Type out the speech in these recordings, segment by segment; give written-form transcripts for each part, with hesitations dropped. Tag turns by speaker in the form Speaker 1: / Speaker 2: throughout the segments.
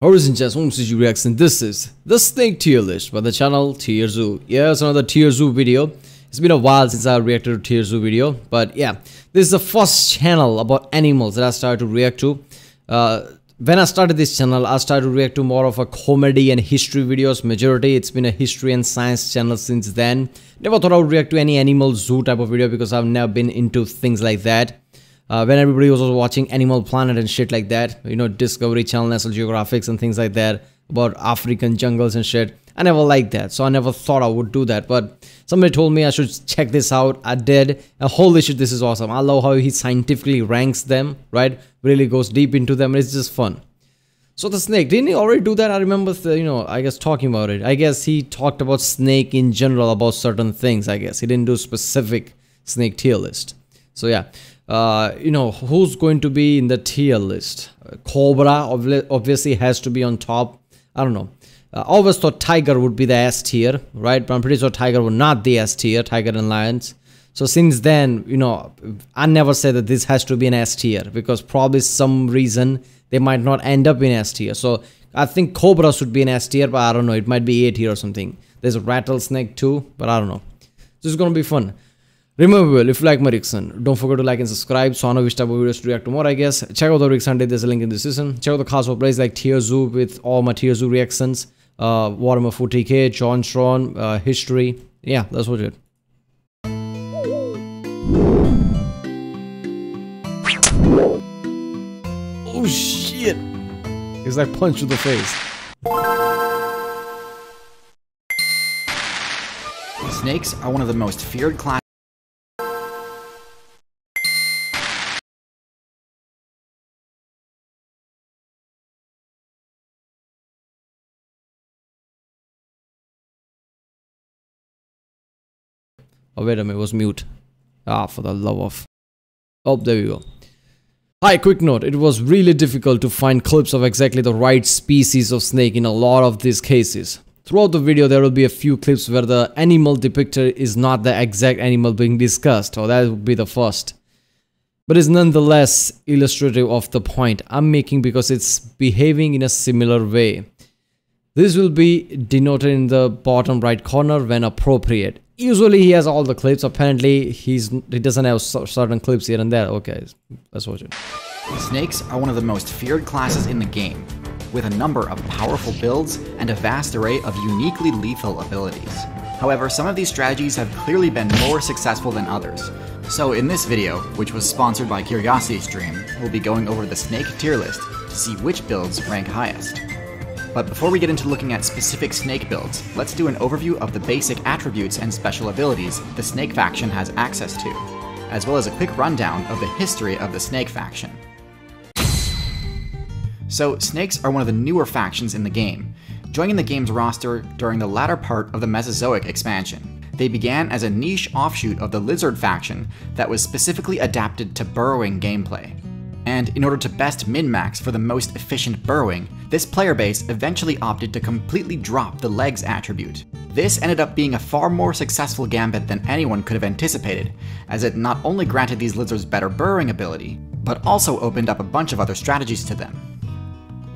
Speaker 1: Horizon Chess Home CG Reaction. This is the snake tier list by the channel TierZoo. Yeah, it's another TierZoo video. It's been a while since I reacted to TierZoo video, but yeah, this is the first channel about animals that I started to react to. When I started this channel, I started to react to more of a comedy and history videos. Majority, it's been a history and science channel since then. Never thought I would react to any animal zoo type of video because I've never been into things like that. When everybody was watching Animal Planet and shit like that, you know, Discovery Channel, National Geographic and things like that, about African jungles and shit, I never liked that, so I never thought I would do that. But somebody told me I should check this out. I did, and holy shit, this is awesome. I love how he scientifically ranks them, right? Really goes deep into them. It's just fun. So the snake, didn't he already do that? I remember, I guess talking about it. I guess he talked about snake in general, about certain things. I guess he didn't do specific snake tier list. So yeah. Who's going to be in the tier list? Cobra obviously has to be on top. I don't know. I always thought tiger would be the S tier, right? But I'm pretty sure tiger would not the S tier, tiger and lions. So since then, I never said that this has to be an S tier because probably some reason they might not end up in S tier. So I think cobra should be an S tier, but I don't know. It might be A tier or something. There's a rattlesnake too, but I don't know. This is going to be fun. Remember, if you like my reaction, don't forget to like and subscribe so I know which type of videos to react to more, I guess. Check out the reaction, there's a link in the description. Check out the cast of plays like TierZoo with all my TierZoo reactions. Warhammer 40k, John Tron, history. Yeah, that's what it. Oh shit! It's like punch to the face.
Speaker 2: Snakes are one of the most feared classes.
Speaker 1: Oh, wait a minute, it was mute. Ah, for the love of... Oh, there we go. Hi, quick note. It was really difficult to find clips of exactly the right species of snake in a lot of these cases. Throughout the video, there will be a few clips where the animal depicted is not the exact animal being discussed, or that would be the first. But it's nonetheless illustrative of the point I'm making because it's behaving in a similar way. This will be denoted in the bottom right corner when appropriate. Usually he has all the clips. Apparently he doesn't have certain clips here and there. Okay, let's watch it.
Speaker 2: Snakes are one of the most feared classes in the game, with a number of powerful builds and a vast array of uniquely lethal abilities. However, some of these strategies have clearly been more successful than others. So in this video, which was sponsored by CuriosityStream, we'll be going over the snake tier list to see which builds rank highest. But before we get into looking at specific snake builds, let's do an overview of the basic attributes and special abilities the snake faction has access to, as well as a quick rundown of the history of the snake faction. So, snakes are one of the newer factions in the game, joining the game's roster during the latter part of the Mesozoic expansion. They began as a niche offshoot of the lizard faction that was specifically adapted to burrowing gameplay. And in order to best min-max for the most efficient burrowing, this player base eventually opted to completely drop the legs attribute. This ended up being a far more successful gambit than anyone could have anticipated, as it not only granted these lizards better burrowing ability, but also opened up a bunch of other strategies to them.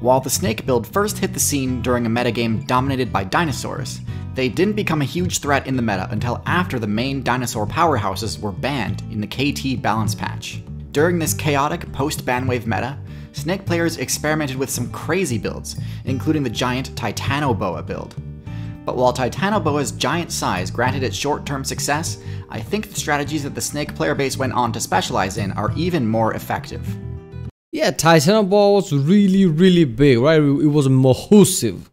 Speaker 2: While the snake build first hit the scene during a metagame dominated by dinosaurs, they didn't become a huge threat in the meta until after the main dinosaur powerhouses were banned in the KT balance patch. During this chaotic post-banwave meta, snake players experimented with some crazy builds, including the giant Titanoboa build. But while Titanoboa's giant size granted it short-term success, I think the strategies that the snake player base went on to specialize in are even more effective.
Speaker 1: Yeah, Titanoboa was really big, right? It was massive.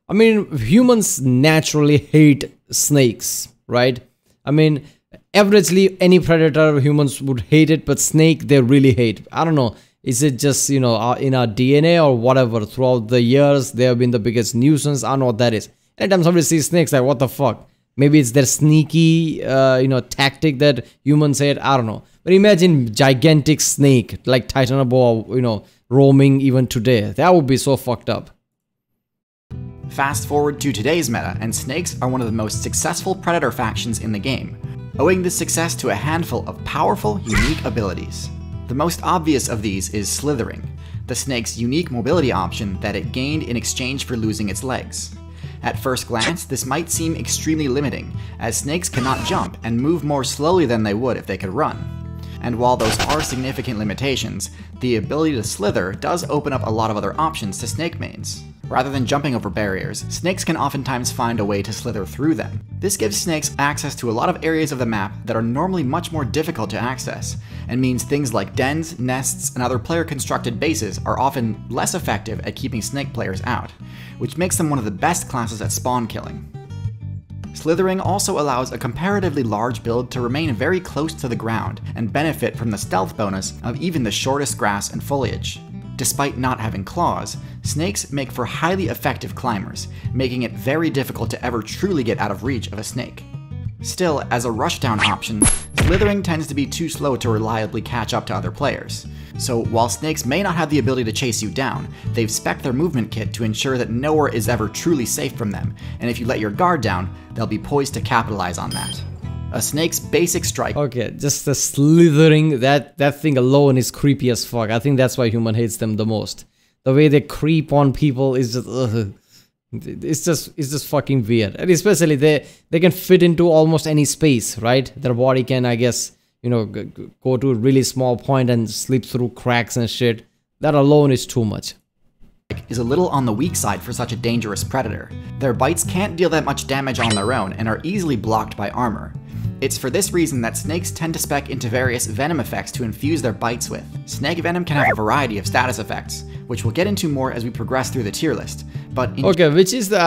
Speaker 1: I mean, humans naturally hate snakes, right? I mean, averagely, any predator, humans would hate it, but snake, they really hate. I don't know, is it just, in our DNA or whatever? Throughout the years, they have been the biggest nuisance. I don't know what that is. Anytime somebody sees snakes, like, what the fuck? Maybe it's their sneaky, tactic that humans hate. I don't know. But imagine gigantic snake, like Titanoboa, roaming even today. That would be so fucked up.
Speaker 2: Fast forward to today's meta, and snakes are one of the most successful predator factions in the game, owing this success to a handful of powerful, unique abilities. The most obvious of these is slithering. the snake's unique mobility option that it gained in exchange for losing its legs. At first glance, this might seem extremely limiting, as snakes cannot jump and move more slowly than they would if they could run. And while those are significant limitations, the ability to slither does open up a lot of other options to snake mains. Rather than jumping over barriers, snakes can oftentimes find a way to slither through them. This gives snakes access to a lot of areas of the map that are normally much more difficult to access, and means things like dens, nests, and other player-constructed bases are often less effective at keeping snake players out, which makes them one of the best classes at spawn killing. Slithering also allows a comparatively large build to remain very close to the ground and benefit from the stealth bonus of even the shortest grass and foliage. Despite not having claws, snakes make for highly effective climbers, making it very difficult to ever truly get out of reach of a snake. Still, as a rushdown option, slithering tends to be too slow to reliably catch up to other players. So while snakes may not have the ability to chase you down, they've spec'd their movement kit to ensure that nowhere is ever truly safe from them, and if you let your guard down, they'll be poised to capitalize on that. A snake's basic strike.
Speaker 1: Okay, just the slithering, that thing alone is creepy as fuck. I think that's why human hates them the most. The way they creep on people is just, it's just fucking weird. And especially they can fit into almost any space, right? Their body can, I guess, you know, go to a really small point and slip through cracks and shit. That alone is too much.
Speaker 2: Is a little on the weak side for such a dangerous predator. Their bites can't deal that much damage on their own and are easily blocked by armor. It's for this reason that snakes tend to spec into various venom effects to infuse their bites with. Snake venom can have a variety of status effects, which we'll get into more as we progress through the tier list. But
Speaker 1: okay, which is the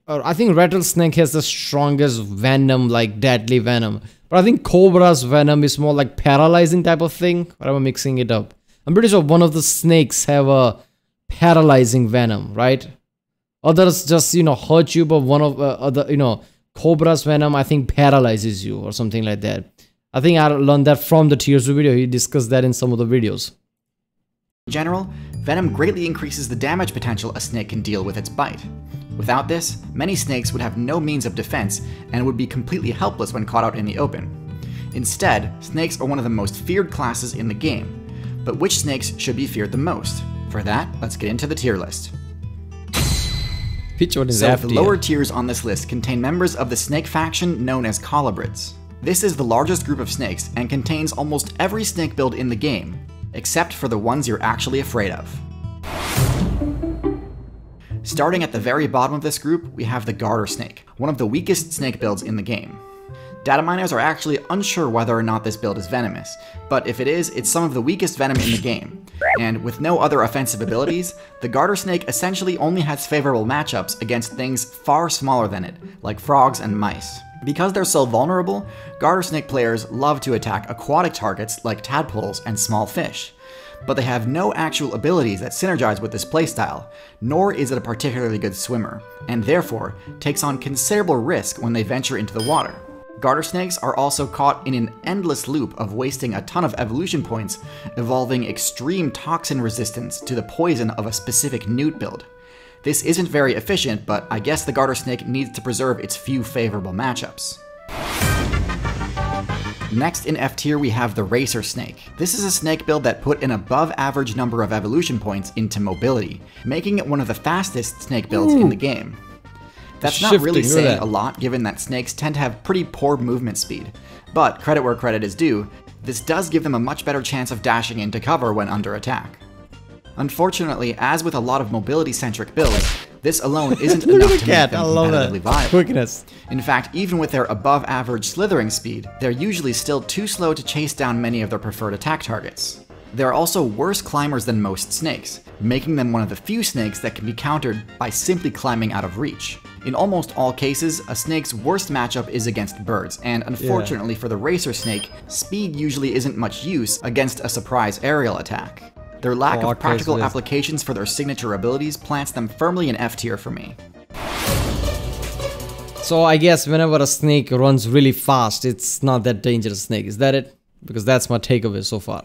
Speaker 1: I think rattlesnake has the strongest venom, like deadly venom. But I think cobra's venom is more like paralyzing type of thing. Or am I mixing it up? I'm pretty sure one of the snakes have a paralyzing venom, right? Others just, you know, hurt you, but one of other, you know, cobra's venom, I think, paralyzes you or something like that. I think I learned that from the TierZoo video. He discussed that in some of the videos.
Speaker 2: In general, venom greatly increases the damage potential a snake can deal with its bite. Without this, many snakes would have no means of defense and would be completely helpless when caught out in the open. Instead, snakes are one of the most feared classes in the game. But which snakes should be feared the most? For that, let's get into the tier list.
Speaker 1: Which one is
Speaker 2: so
Speaker 1: F
Speaker 2: the
Speaker 1: tier?
Speaker 2: lower tiers on this list contain members of the snake faction known as colubrids. This is the largest group of snakes and contains almost every snake build in the game, except for the ones you're actually afraid of. Starting at the very bottom of this group, we have the garter snake, one of the weakest snake builds in the game. Data miners are actually unsure whether or not this build is venomous, but if it is, it's some of the weakest venom in the game. And with no other offensive abilities, the garter snake essentially only has favorable matchups against things far smaller than it, like frogs and mice. Because they're so vulnerable, garter snake players love to attack aquatic targets like tadpoles and small fish. But they have no actual abilities that synergize with this playstyle, nor is it a particularly good swimmer, and therefore takes on considerable risk when they venture into the water. Garter snakes are also caught in an endless loop of wasting a ton of evolution points, evolving extreme toxin resistance to the poison of a specific newt build. This isn't very efficient, but I guess the garter snake needs to preserve its few favorable matchups. Next in F tier we have the racer snake. This is a snake build that put an above average number of evolution points into mobility, making it one of the fastest snake builds in the game. That's not really saying a lot given that snakes tend to have pretty poor movement speed, but credit where credit is due, this does give them a much better chance of dashing into cover when under attack. Unfortunately, as with a lot of mobility-centric builds, this alone isn't enough to make them competitively viable.
Speaker 1: Quickness.
Speaker 2: In fact, even with their above-average slithering speed, they're usually still too slow to chase down many of their preferred attack targets. They're also worse climbers than most snakes, making them one of the few snakes that can be countered by simply climbing out of reach. In almost all cases, a snake's worst matchup is against birds, and unfortunately for the racer snake, speed usually isn't much use against a surprise aerial attack. Their lack of practical applications for their signature abilities plants them firmly in F tier for me.
Speaker 1: So I guess whenever a snake runs really fast, it's not that dangerous snake, is that it? Because that's my takeaway so far.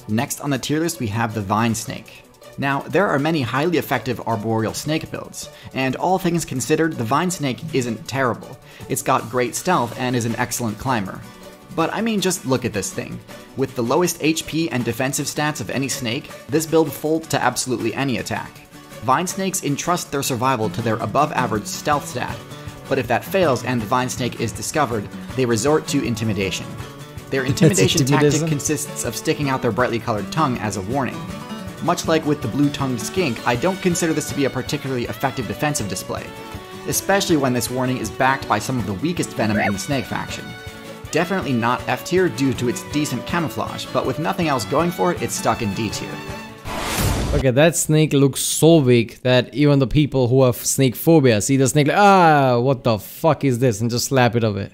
Speaker 2: Next on the tier list we have the vine snake. Now, there are many highly effective arboreal snake builds, and all things considered, the vine snake isn't terrible. It's got great stealth and is an excellent climber. But I mean, just look at this thing. With the lowest HP and defensive stats of any snake, this build folds to absolutely any attack. Vine snakes entrust their survival to their above-average stealth stat, but if that fails and the vine snake is discovered, they resort to intimidation. Their intimidation tactic consists of sticking out their brightly colored tongue as a warning. Much like with the blue-tongued skink, I don't consider this to be a particularly effective defensive display, especially when this warning is backed by some of the weakest venom in the snake faction. Definitely not F tier due to its decent camouflage, but with nothing else going for it, it's stuck in D tier.
Speaker 1: Okay, that snake looks so weak that even the people who have snake phobia see the snake like, ah, what the fuck is this, and just slap it away.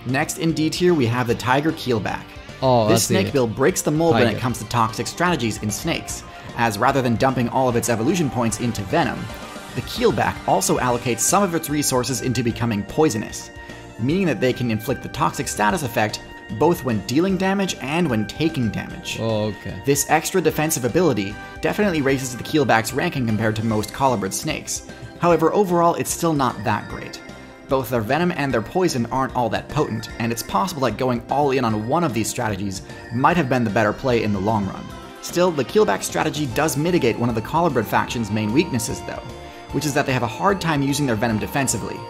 Speaker 2: Next in D tier, we have the Tiger Keelback.
Speaker 1: Oh,
Speaker 2: this snake build breaks the mold when
Speaker 1: Tiger.
Speaker 2: it comes to toxic strategies in snakes, as rather than dumping all of its evolution points into venom, the Keelback also allocates some of its resources into becoming poisonous, meaning that they can inflict the toxic status effect both when dealing damage and when taking damage.
Speaker 1: Oh, okay.
Speaker 2: This extra defensive ability definitely raises the Keelback's ranking compared to most colobrid snakes. However, overall, it's still not that great. Both their venom and their poison aren't all that potent, and it's possible that going all in on one of these strategies might have been the better play in the long run. Still, the Keelback strategy does mitigate one of the colobrid faction's main weaknesses though, which is that they have a hard time using their venom defensively.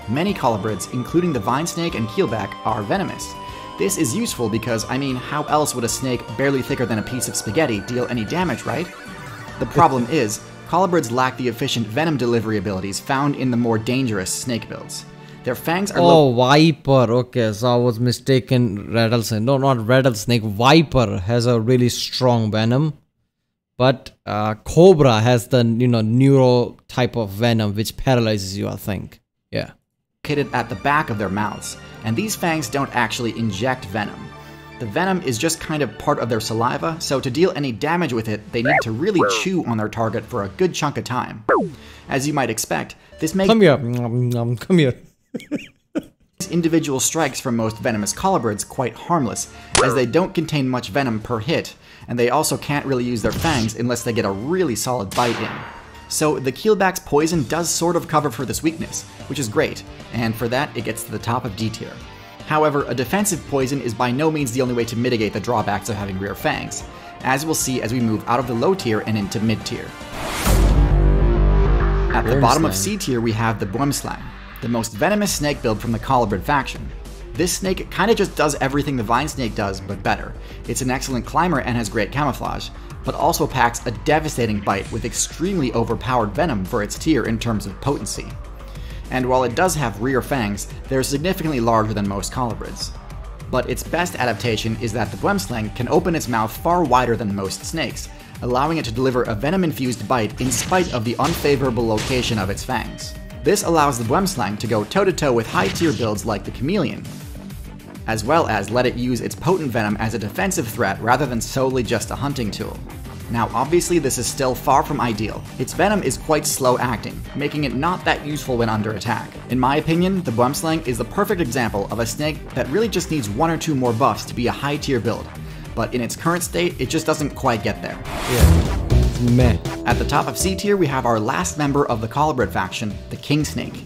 Speaker 2: Many colobrids, including the vine snake and keelback, are venomous. This is useful because, I mean, how else would a snake barely thicker than a piece of spaghetti deal any damage, right? The problem is, colobrids lack the efficient venom delivery abilities found in the more dangerous snake builds. Their fangs are
Speaker 1: Oh, Viper. Okay, so I was mistaken. Rattlesnake. No, not rattlesnake. Viper has a really strong venom. But Cobra has the, neuro type of venom which paralyzes you, I think. Yeah.
Speaker 2: Located at the back of their mouths, and these fangs don't actually inject venom. The venom is just kind of part of their saliva, so to deal any damage with it, they need to really chew on their target for a good chunk of time. As you might expect, this makes
Speaker 1: Come here. Come here.
Speaker 2: individual strikes from most venomous colobrids quite harmless, as they don't contain much venom per hit, and they also can't really use their fangs unless they get a really solid bite in. So the Keelback's poison does sort of cover for this weakness, which is great, and for that it gets to the top of D tier. However, a defensive poison is by no means the only way to mitigate the drawbacks of having rear fangs, as we'll see as we move out of the low tier and into mid tier. At the bottom of C tier we have the Boomslang, the most venomous snake build from the colobrid faction. This snake kinda just does everything the vine snake does, but better. It's an excellent climber and has great camouflage, but also packs a devastating bite with extremely overpowered venom for its tier in terms of potency. And while it does have rear fangs, they're significantly larger than most colobrids. But its best adaptation is that the Boomslang can open its mouth far wider than most snakes, allowing it to deliver a venom-infused bite in spite of the unfavorable location of its fangs. This allows the Boomslang to go toe-to-toe with high-tier builds like the Chameleon, as well as let it use its potent venom as a defensive threat rather than solely just a hunting tool. Now obviously this is still far from ideal. Its venom is quite slow acting, making it not that useful when under attack. In my opinion, the Boomslang is the perfect example of a snake that really just needs one or two more buffs to be a high tier build, but in its current state it just doesn't quite get there.
Speaker 1: Yeah. Meh.
Speaker 2: At the top of C tier we have our last member of the colobrid faction, the King Snake.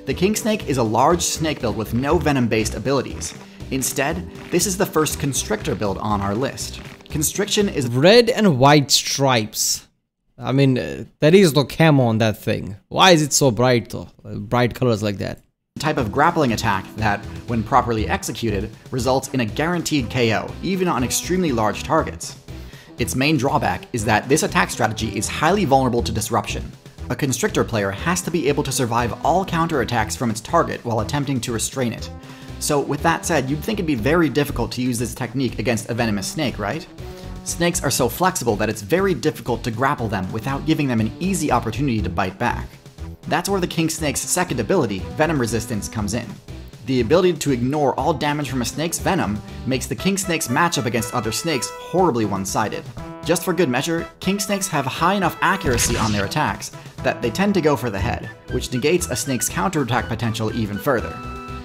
Speaker 2: The King Snake is a large snake build with no venom-based abilities. Instead, this is the first Constrictor build on our list. Constriction is
Speaker 1: Red and white stripes. I mean, that is the camo on that thing. Why is it so bright though? Bright colors like that.
Speaker 2: a type of grappling attack that, when properly executed, results in a guaranteed KO, even on extremely large targets. Its main drawback is that this attack strategy is highly vulnerable to disruption. A Constrictor player has to be able to survive all counterattacks from its target while attempting to restrain it. So with that said, you'd think it'd be very difficult to use this technique against a venomous snake, right? Snakes are so flexible that it's very difficult to grapple them without giving them an easy opportunity to bite back. That's where the King Snake's second ability, Venom Resistance, comes in. The ability to ignore all damage from a snake's venom makes the King Snake's matchup against other snakes horribly one-sided. Just for good measure, King Snakes have high enough accuracy on their attacks that they tend to go for the head, which negates a snake's counterattack potential even further.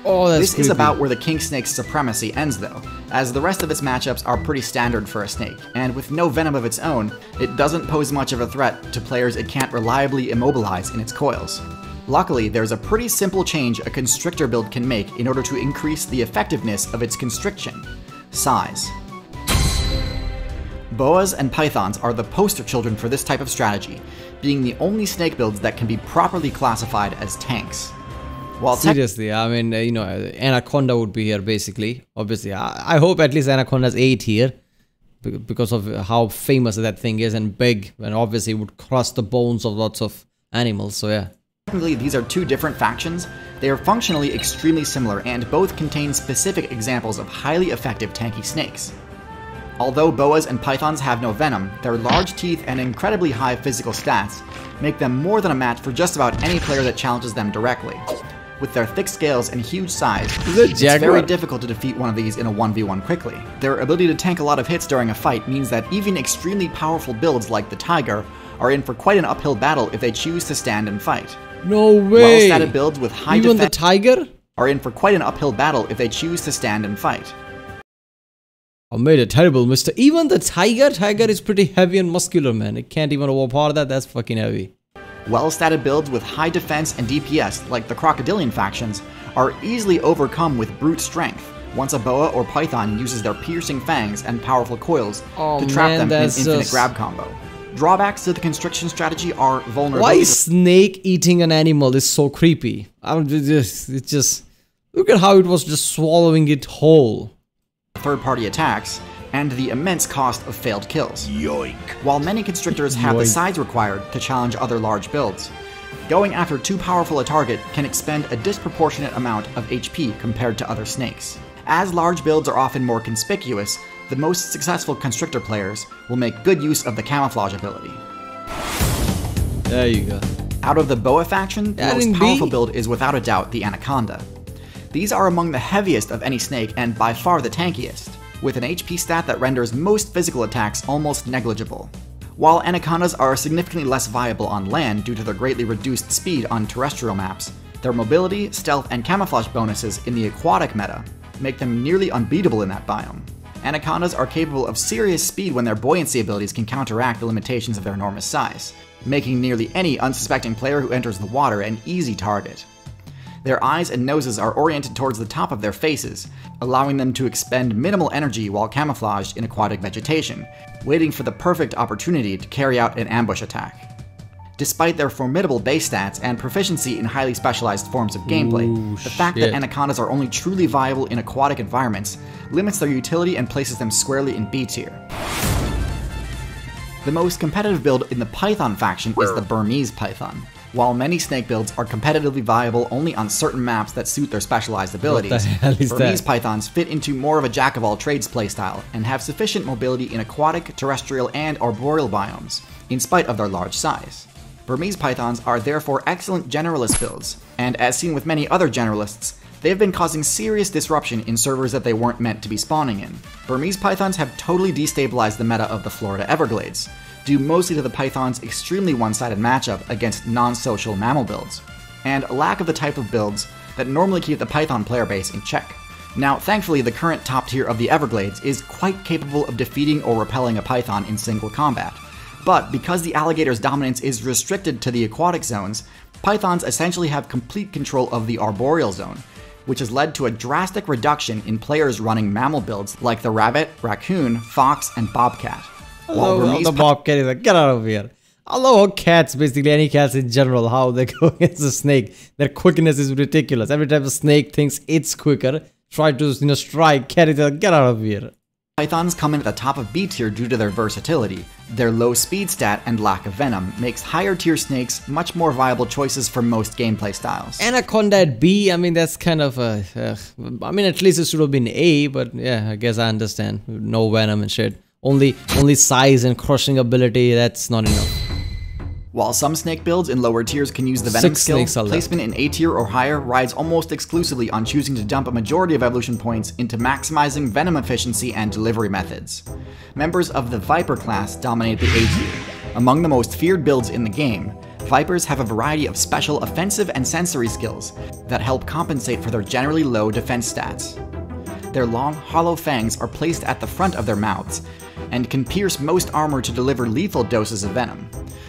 Speaker 1: Oh, that's
Speaker 2: This
Speaker 1: creepy.
Speaker 2: is about where the King Snake's supremacy ends though, as the rest of its matchups are pretty standard for a snake, and with no venom of its own, it doesn't pose much of a threat to players it can't reliably immobilize in its coils. Luckily, there's a pretty simple change a constrictor build can make in order to increase the effectiveness of its constriction: size. Boas and pythons are the poster children for this type of strategy, being the only snake builds that can be properly classified as tanks. While
Speaker 1: seriously, I mean, you know, Anaconda would be here basically. Obviously, I hope at least Anaconda's A tier because of how famous that thing is and big, and obviously would crush the bones of lots of animals. So yeah.
Speaker 2: Technically, these are two different factions. They are functionally extremely similar and both contain specific examples of highly effective tanky snakes. Although boas and pythons have no venom, their large teeth and incredibly high physical stats make them more than a match for just about any player that challenges them directly. With their thick scales and huge size, it's very difficult to defeat one of these in a 1v1 quickly. Their ability to tank a lot of hits during a fight means that even extremely powerful builds like the Tiger are in for quite an uphill battle if they choose to stand and fight.
Speaker 1: No way!
Speaker 2: Well-statted builds with high
Speaker 1: defense the Tiger
Speaker 2: are in for quite an uphill battle if they choose to stand and fight.
Speaker 1: I made a terrible mistake. Even the Tiger is pretty heavy and muscular, man. It can't even overpower that. That's fucking heavy.
Speaker 2: Well-statted builds with high defense and DPS, like the Crocodilian factions, are easily overcome with brute strength once a boa or python uses their piercing fangs and powerful coils to trap them in an infinite grab combo. Drawbacks to the constriction strategy are vulnerability.
Speaker 1: Why snake eating an animal is so creepy? It's just look at how it was just swallowing it whole.
Speaker 2: Third-party attacks, and the immense cost of failed kills. Yoink. While many constrictors have the size required to challenge other large builds, going after too powerful a target can expend a disproportionate amount of HP compared to other snakes. As large builds are often more conspicuous, the most successful constrictor players will make good use of the camouflage ability.
Speaker 1: There you go.
Speaker 2: Out of the boa faction, the most powerful build is without a doubt the Anaconda. These are among the heaviest of any snake and by far the tankiest, with an HP stat that renders most physical attacks almost negligible. While Anacondas are significantly less viable on land due to their greatly reduced speed on terrestrial maps, their mobility, stealth, and camouflage bonuses in the aquatic meta make them nearly unbeatable in that biome. Anacondas are capable of serious speed when their buoyancy abilities can counteract the limitations of their enormous size, making nearly any unsuspecting player who enters the water an easy target. Their eyes and noses are oriented towards the top of their faces, allowing them to expend minimal energy while camouflaged in aquatic vegetation, waiting for the perfect opportunity to carry out an ambush attack. Despite their formidable base stats and proficiency in highly specialized forms of gameplay, the fact that Anacondas are only truly viable in aquatic environments limits their utility and places them squarely in B tier. The most competitive build in the Python faction is the Burmese Python. While many snake builds are competitively viable only on certain maps that suit their specialized abilities, Burmese pythons fit into more of a jack-of-all-trades playstyle and have sufficient mobility in aquatic, terrestrial, and arboreal biomes, in spite of their large size. Burmese pythons are therefore excellent generalist builds, and as seen with many other generalists, they've been causing serious disruption in servers that they weren't meant to be spawning in. Burmese pythons have totally destabilized the meta of the Florida Everglades, due mostly to the python's extremely one-sided matchup against non-social mammal builds, and a lack of the type of builds that normally keep the python player base in check. Now, thankfully, the current top tier of the Everglades is quite capable of defeating or repelling a python in single combat, but because the alligator's dominance is restricted to the aquatic zones, pythons essentially have complete control of the arboreal zone, which has led to a drastic reduction in players running mammal builds like the rabbit, raccoon, fox, and bobcat.
Speaker 1: The bobcat is like, get out of here. I love how cats, basically any cats in general, how they go against a snake. Their quickness is ridiculous. Every time a snake thinks it's quicker, try to strike, cat is like, get out of here.
Speaker 2: Pythons come in at the top of B tier due to their versatility. Their low speed stat and lack of venom makes higher tier snakes much more viable choices for most gameplay styles.
Speaker 1: Anaconda at B, I mean that's kind of I mean at least it should have been A, but yeah, I guess I understand. No venom and shit. Only size and crushing ability, that's not enough.
Speaker 2: While some snake builds in lower tiers can use the venom skill, placement in A tier or higher rides almost exclusively on choosing to dump a majority of evolution points into maximizing venom efficiency and delivery methods. Members of the Viper class dominate the A tier. Among the most feared builds in the game, Vipers have a variety of special offensive and sensory skills that help compensate for their generally low defense stats. Their long, hollow fangs are placed at the front of their mouths and can pierce most armor to deliver lethal doses of venom.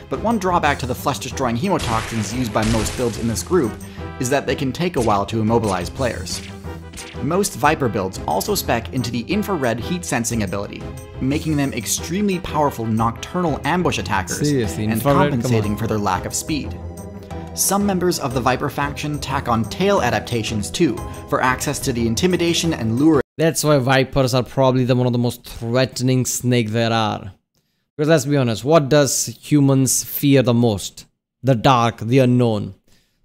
Speaker 2: but one drawback to the flesh-destroying hemotoxins used by most builds in this group is that they can take a while to immobilize players. Most Viper builds also spec into the infrared heat sensing ability, making them extremely powerful nocturnal ambush attackers and compensating for their lack of speed. Some members of the Viper faction tack on tail adaptations too, for access to the intimidation and lure.
Speaker 1: That's why Vipers are probably one of the most threatening snakes there are. Because let's be honest, what does humans fear the most? The dark, the unknown.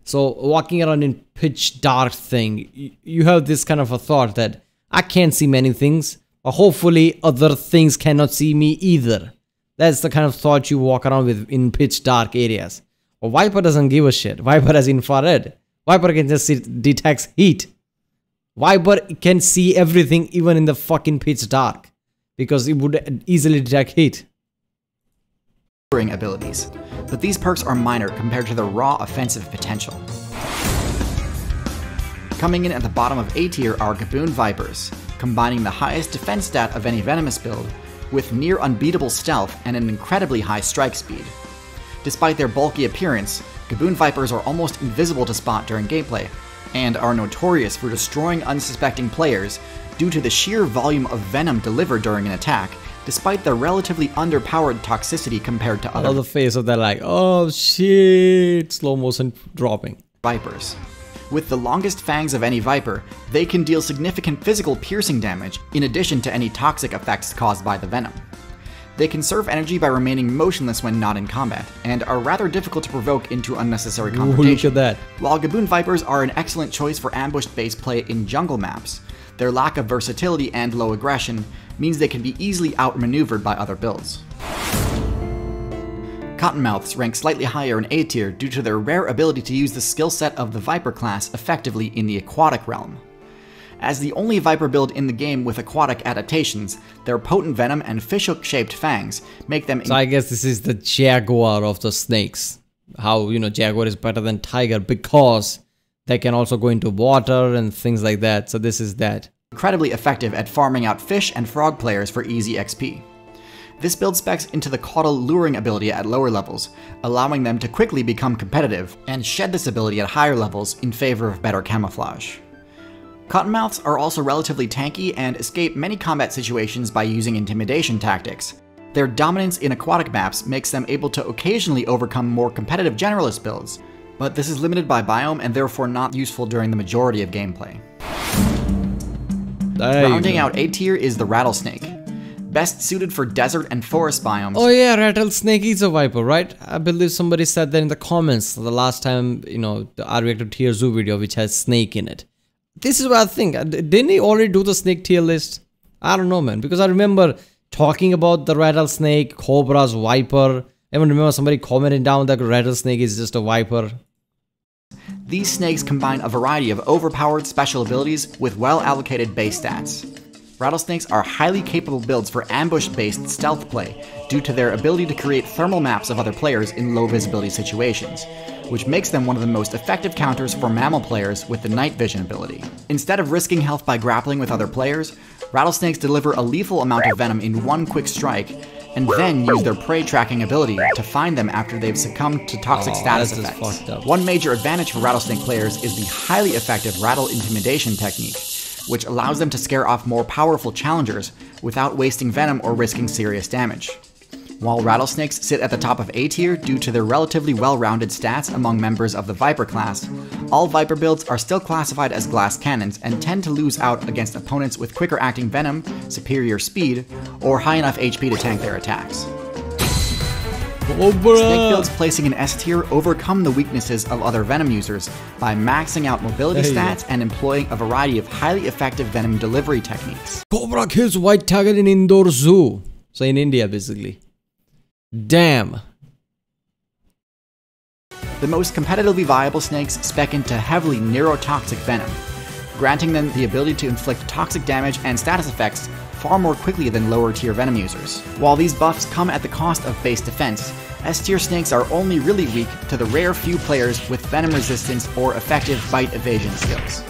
Speaker 1: So walking around in pitch dark thing, you have this kind of a thought that I can't see many things, but hopefully other things cannot see me either. That's the kind of thought you walk around with in pitch dark areas. Well, Viper doesn't give a shit. Viper has infrared. Viper can just detect heat. Viper can see everything even in the fucking pitch dark because it would easily detect heat.
Speaker 2: Abilities, but these perks are minor compared to their raw offensive potential. Coming in at the bottom of A tier are Gaboon Vipers, combining the highest defense stat of any venomous build with near unbeatable stealth and an incredibly high strike speed. Despite their bulky appearance, Gaboon Vipers are almost invisible to spot during gameplay, and are notorious for destroying unsuspecting players due to the sheer volume of venom delivered during an attack, despite their relatively underpowered toxicity compared to other.
Speaker 1: I love the face of that, like, oh shit, slow motion dropping.
Speaker 2: Vipers. With the longest fangs of any Viper, they can deal significant physical piercing damage in addition to any toxic effects caused by the venom. They conserve energy by remaining motionless when not in combat, and are rather difficult to provoke into unnecessary confrontation.
Speaker 1: Look at that.
Speaker 2: While Gaboon Vipers are an excellent choice for ambush-based play in jungle maps, their lack of versatility and low aggression means they can be easily outmaneuvered by other builds. Cottonmouths rank slightly higher in A tier due to their rare ability to use the skill set of the Viper class effectively in the aquatic realm. As the only Viper build in the game with aquatic adaptations, their potent venom and fishhook-shaped fangs make them—
Speaker 1: So I guess this is the Jaguar of the snakes. How, you know, Jaguar is better than Tiger because they can also go into water and things like that. So this is that.
Speaker 2: Incredibly effective at farming out fish and frog players for easy XP. This build specs into the Caudal luring ability at lower levels, allowing them to quickly become competitive, and shed this ability at higher levels in favor of better camouflage. Cottonmouths are also relatively tanky and escape many combat situations by using intimidation tactics. Their dominance in aquatic maps makes them able to occasionally overcome more competitive generalist builds, but this is limited by biome and therefore not useful during the majority of gameplay. Rounding out A tier is the Rattlesnake. Best suited for desert and forest biomes.
Speaker 1: Oh yeah, Rattlesnake is a Viper, right? I believe somebody said that in the comments the last time, you know, I reacted to TierZoo video which has snake in it. This is what I think. Didn't he already do the snake tier list? I don't know, man, because I remember talking about the Rattlesnake, Cobra's Viper. I even remember somebody commenting down that Rattlesnake is just a Viper.
Speaker 2: These snakes combine a variety of overpowered special abilities with well-allocated base stats. Rattlesnakes are highly capable builds for ambush-based stealth play due to their ability to create thermal maps of other players in low-visibility situations, which makes them one of the most effective counters for mammal players with the night vision ability. Instead of risking health by grappling with other players, rattlesnakes deliver a lethal amount of venom in one quick strike, and then use their prey tracking ability to find them after they've succumbed to toxic status effects. One major advantage for rattlesnake players is the highly effective rattle intimidation technique, which allows them to scare off more powerful challengers without wasting venom or risking serious damage. While rattlesnakes sit at the top of A tier due to their relatively well-rounded stats among members of the Viper class, all Viper builds are still classified as glass cannons and tend to lose out against opponents with quicker acting venom, superior speed, or high enough HP to tank their attacks. Snake builds placing in S tier overcome the weaknesses of other venom users by maxing out mobility stats and employing a variety of highly effective venom delivery techniques.
Speaker 1: Cobra kills white tiger in indoor zoo. So in India, basically. Damn.
Speaker 2: The most competitively viable snakes spec into heavily neurotoxic venom, granting them the ability to inflict toxic damage and status effects far more quickly than lower tier venom users. While these buffs come at the cost of base defense, S tier snakes are only really weak to the rare few players with venom resistance or effective bite evasion skills.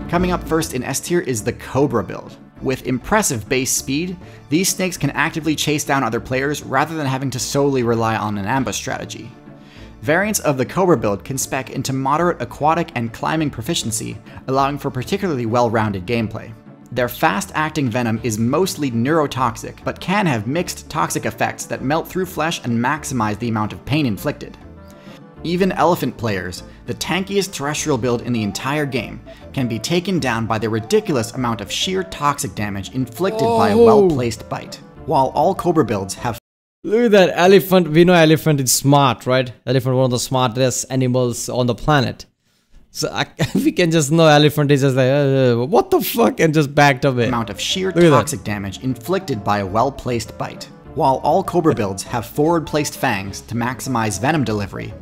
Speaker 2: Coming up first in S tier is the Cobra build. With impressive base speed, these snakes can actively chase down other players rather than having to solely rely on an ambush strategy. Variants of the Cobra build can spec into moderate aquatic and climbing proficiency, allowing for particularly well-rounded gameplay. Their fast-acting venom is mostly neurotoxic, but can have mixed toxic effects that melt through flesh and maximize the amount of pain inflicted. Even elephant players, the tankiest terrestrial build in the entire game, can be taken down by the ridiculous amount of sheer toxic damage inflicted by a well-placed bite. While all Cobra builds have...
Speaker 1: Look at that elephant. We know elephant is smart, right? Elephant, one of the smartest animals on the planet. So we can just know elephant is just like, what the fuck, and just backed up it.
Speaker 2: Amount of sheer toxic damage inflicted by a well-placed bite. While all Cobra builds have forward-placed fangs to maximize venom delivery,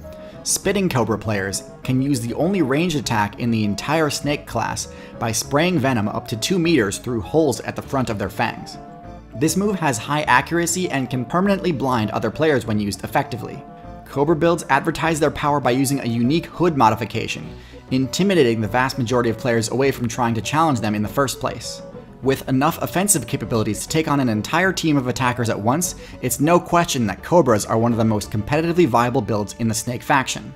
Speaker 2: Spitting Cobra players can use the only ranged attack in the entire snake class by spraying venom up to 2 meters through holes at the front of their fangs. This move has high accuracy and can permanently blind other players when used effectively. Cobra builds advertise their power by using a unique hood modification, intimidating the vast majority of players away from trying to challenge them in the first place. With enough offensive capabilities to take on an entire team of attackers at once, it's no question that Cobras are one of the most competitively viable builds in the Snake faction.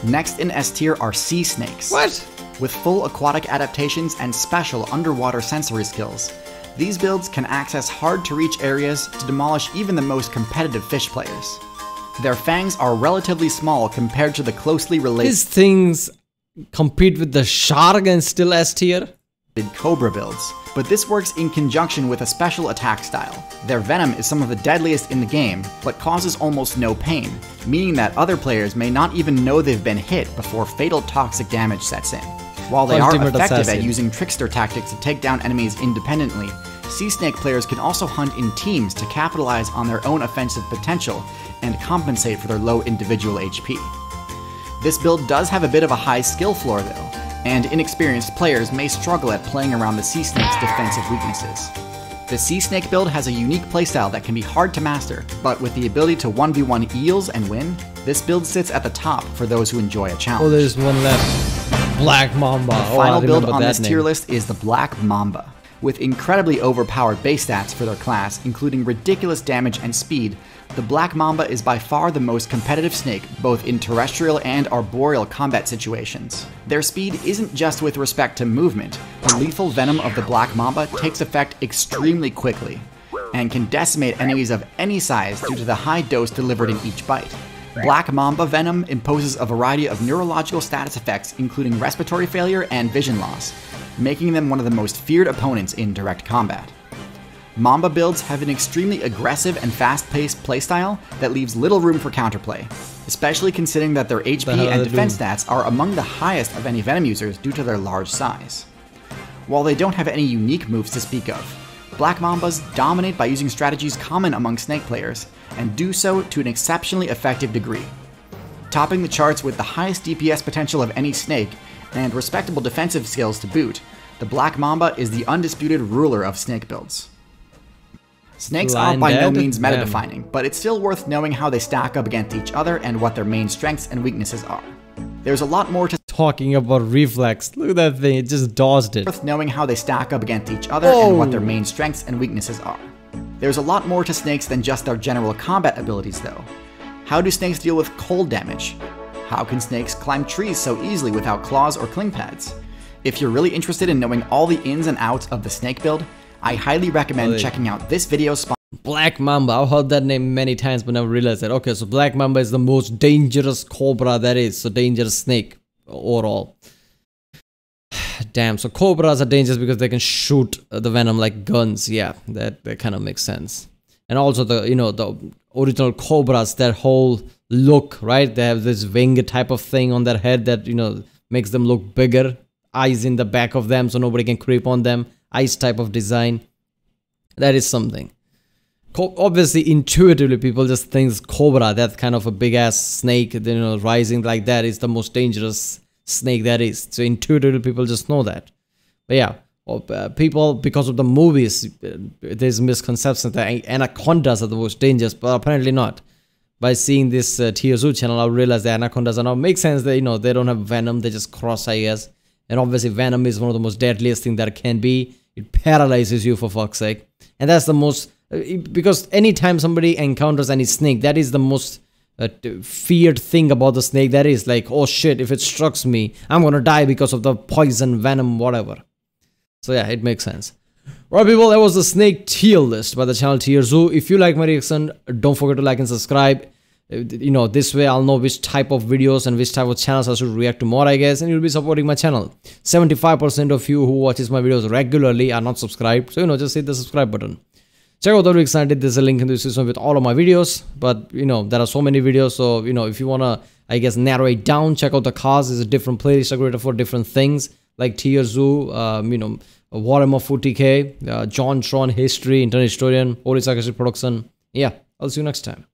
Speaker 2: Next in S tier are Sea Snakes.
Speaker 1: What?
Speaker 2: With full aquatic adaptations and special underwater sensory skills, these builds can access hard-to-reach areas to demolish even the most competitive fish players. Their fangs are relatively small compared to the closely related...
Speaker 1: These things compete with the shark and still S tier?
Speaker 2: Cobra builds, but this works in conjunction with a special attack style. Their venom is some of the deadliest in the game, but causes almost no pain, meaning that other players may not even know they've been hit before fatal toxic damage sets in. While they are effective at using trickster tactics to take down enemies independently, Sea Snake players can also hunt in teams to capitalize on their own offensive potential and compensate for their low individual HP. This build does have a bit of a high skill floor though, and inexperienced players may struggle at playing around the Sea Snake's defensive weaknesses. The Sea Snake build has a unique playstyle that can be hard to master, but with the ability to 1v1 eels and win, this build sits at the top for those who enjoy a challenge.
Speaker 1: Oh, there's one left. Black Mamba.
Speaker 2: The final build on this tier list is the Black Mamba. With incredibly overpowered base stats for their class, including ridiculous damage and speed, the Black Mamba is by far the most competitive snake, both in terrestrial and arboreal combat situations. Their speed isn't just with respect to movement. The lethal venom of the Black Mamba takes effect extremely quickly, and can decimate enemies of any size due to the high dose delivered in each bite. Black Mamba venom imposes a variety of neurological status effects, including respiratory failure and vision loss, making them one of the most feared opponents in direct combat. Mamba builds have an extremely aggressive and fast-paced playstyle that leaves little room for counterplay, especially considering that their HP and defense stats are among the highest of any Venom users due to their large size. While they don't have any unique moves to speak of, Black Mambas dominate by using strategies common among Snake players, and do so to an exceptionally effective degree. Topping the charts with the highest DPS potential of any Snake, and respectable defensive skills to boot, the Black Mamba is the undisputed ruler of Snake builds. Snakes are by no means meta-defining, but it's still worth knowing how they stack up against each other and what their main strengths and weaknesses are. There's a lot more to
Speaker 1: talking about reflex. Look at that thing, it just dodged it.
Speaker 2: Worth knowing how they stack up against each other and what their main strengths and weaknesses are. There's a lot more to snakes than just their general combat abilities though. How do snakes deal with cold damage? How can snakes climb trees so easily without claws or cling pads? If you're really interested in knowing all the ins and outs of the snake build, I highly recommend checking out this video spot.
Speaker 1: Black Mamba, I've heard that name many times but never realized that. Okay, so Black Mamba is the most dangerous cobra that is, so dangerous snake overall. Damn, so cobras are dangerous because they can shoot the venom like guns. Yeah, that kind of makes sense. And also the, you know, the original cobras, their whole look, right? They have this wing type of thing on their head that, you know, makes them look bigger. Eyes in the back of them so nobody can creep on them. Eyes type of design. That is something. Obviously, intuitively, people just think cobra, that's kind of a big ass snake, you know, rising like that is the most dangerous snake that is. So intuitively, people just know that. But yeah, people, because of the movies, there's misconception that anacondas are the most dangerous, but apparently not. By seeing this TierZoo channel, I realized that anacondas are not make sense that, you know, they don't have venom, they just cross, I guess. And obviously venom is one of the most deadliest thing that can be. It paralyzes you, for fuck's sake. And that's the most, because anytime somebody encounters any snake, that is the most feared thing about the snake. That is like, oh shit, if it strikes me, I'm gonna die because of the poison, venom, whatever. So yeah, it makes sense. Alright people, that was the snake tier list by the channel TierZoo. If you like my reaction, don't forget to like and subscribe. You know, this way I'll know which type of videos and which type of channels I should react to more, I guess, and you'll be supporting my channel. 75% of you who watches my videos regularly are not subscribed, so you know, just hit the subscribe button. Check out the reaction I did. There's a link in the description with all of my videos, but you know, there are so many videos, so you know, if you wanna, I guess, narrow it down, check out the cars. There's a different playlist I created for different things, like TierZoo, you know, Warhammer 40k, John Tron History, Internet Historian, Holy Sacrifice Production. Yeah, I'll see you next time.